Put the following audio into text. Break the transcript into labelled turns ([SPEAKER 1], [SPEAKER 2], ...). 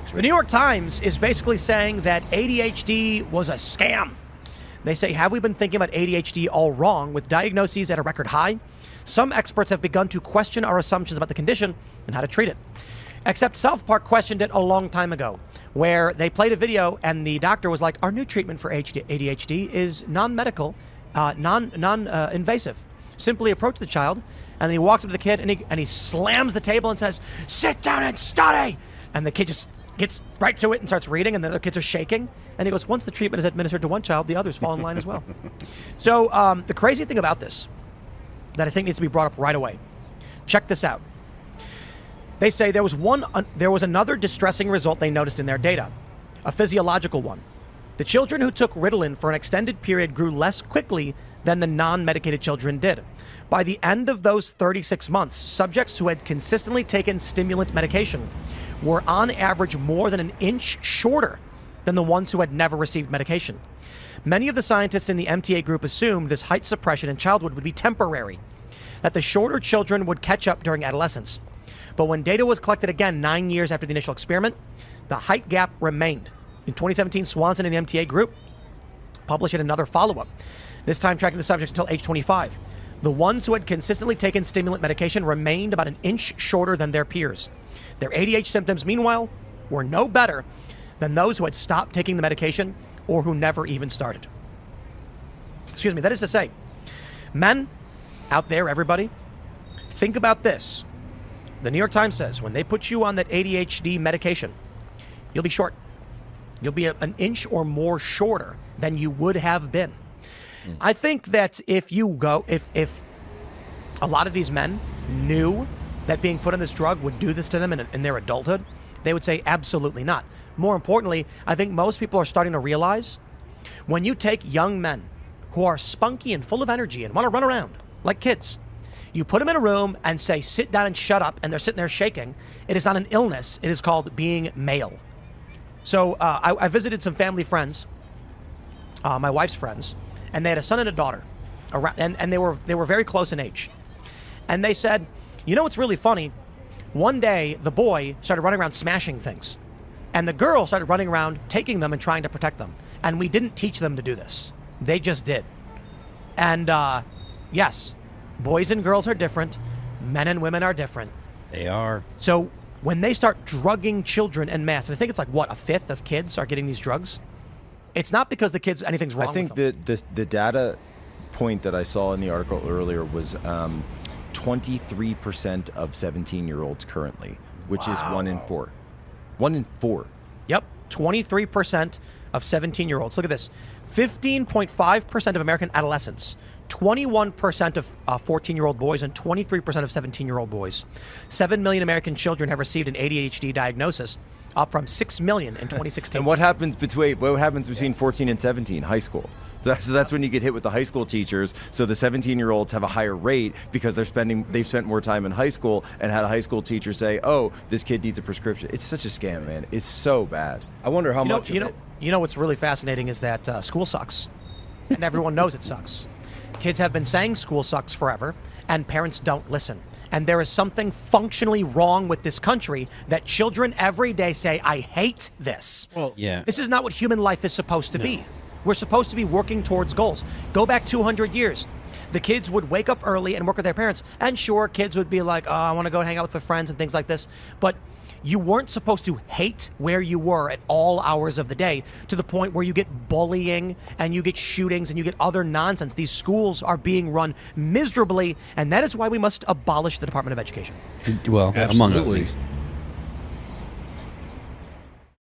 [SPEAKER 1] So the New York Times is basically saying that ADHD was a scam. They say, have we been thinking about ADHD all wrong? With diagnoses at a record high, some experts have begun to question our assumptions about the condition and how to treat it. Except South Park questioned it a long time ago, where they played a video and the doctor was like, our new treatment for ADHD is non-medical, non-invasive. Simply approach the child, and then he walks up to the kid and he slams the table and says, sit down and study. And the kid just gets right to it and starts reading, and the other kids are shaking. And he goes, once the treatment is administered to one child, the others fall in line as well. So the crazy thing about this that I think needs to be brought up right away, check this out. They say there was another distressing result they noticed in their data, a physiological one. The children who took Ritalin for an extended period grew less quickly than the non-medicated children did. By the end of those 36 months, subjects who had consistently taken stimulant medication were on average more than an inch shorter than the ones who had never received medication. Many of the scientists in the MTA group assumed this height suppression in childhood would be temporary, that the shorter children would catch up during adolescence. But when data was collected again 9 years after the initial experiment, the height gap remained. In 2017, Swanson and the MTA group published another follow-up, this time tracking the subjects until age 25. The ones who had consistently taken stimulant medication remained about an inch shorter than their peers. Their ADHD symptoms, meanwhile, were no better than those who had stopped taking the medication or who never even started. Excuse me, that is to say, men out there, everybody, think about this. The New York Times says when they put you on that ADHD medication, you'll be short. You'll be an inch or more shorter than you would have been. I think that if a lot of these men knew that being put on this drug would do this to them in their adulthood, they would say absolutely not. More importantly, I think most people are starting to realize when you take young men who are spunky and full of energy and want to run around like kids, you put them in a room and say, sit down and shut up, and they're sitting there shaking. It is not an illness. It is called being male. So I visited some family friends, my wife's friends, and they had a son and a daughter, and they were very close in age. And they said, you know what's really funny? One day, the boy started running around smashing things, and the girl started running around taking them and trying to protect them. And we didn't teach them to do this. They just did. And yes, boys and girls are different. Men and women are different.
[SPEAKER 2] They are.
[SPEAKER 1] So when they start drugging children en masse, and I think it's like, what, a fifth of kids are getting these drugs? It's not because the kids, anything's wrong with them.
[SPEAKER 3] I think the data point that I saw in the article earlier was 23% of 17-year-olds currently, which is 1 in 4. 1 in 4.
[SPEAKER 1] Yep, 23% of 17-year-olds. Look at this. 15.5% of American adolescents, 21% of 14-year-old boys, and 23% of 17-year-old boys. 7 million American children have received an ADHD diagnosis, up from 6 million in 2016.
[SPEAKER 3] And what happens between 14 and 17? High school. So that's when you get hit with the high school teachers. So the 17-year-olds have a higher rate because they've spent more time in high school and had a high school teacher say, "Oh, this kid needs a prescription." It's such a scam, man. It's so bad.
[SPEAKER 2] I wonder how much.
[SPEAKER 1] You know what's really fascinating is that school sucks, and everyone knows it sucks. Kids have been saying school sucks forever, and parents don't listen. And there is something functionally wrong with this country that children every day say, I hate this.
[SPEAKER 2] Well, yeah.
[SPEAKER 1] This is not what human life is supposed to be. We're supposed to be working towards goals. Go back 200 years. The kids would wake up early and work with their parents. And sure, kids would be like, oh, I want to go hang out with my friends and things like this. But you weren't supposed to hate where you were at all hours of the day to the point where you get bullying and you get shootings and you get other nonsense. These schools are being run miserably, and that is why we must abolish the Department of Education.
[SPEAKER 2] Well, among other things.